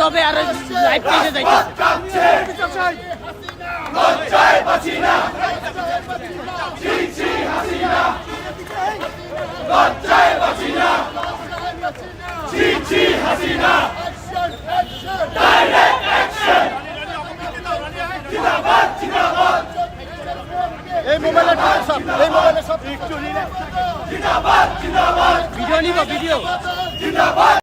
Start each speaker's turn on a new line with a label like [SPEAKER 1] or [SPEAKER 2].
[SPEAKER 1] হবে আর লাইভ পেজে যাইতেছে
[SPEAKER 2] লজ্জায় বাঁচি না ছি ছি হাসিনা লজ্জায় বাঁচি না ছি ছি হাসিনা ডাইরেক্ট অ্যাকশন জিন্দাবাদ জিন্দাবাদ
[SPEAKER 3] এই মোবাইলের সব
[SPEAKER 2] জিন্দাবাদ জিন্দাবাদ
[SPEAKER 1] ভিডিও নিব ভিডিও
[SPEAKER 2] জিন্দাবাদ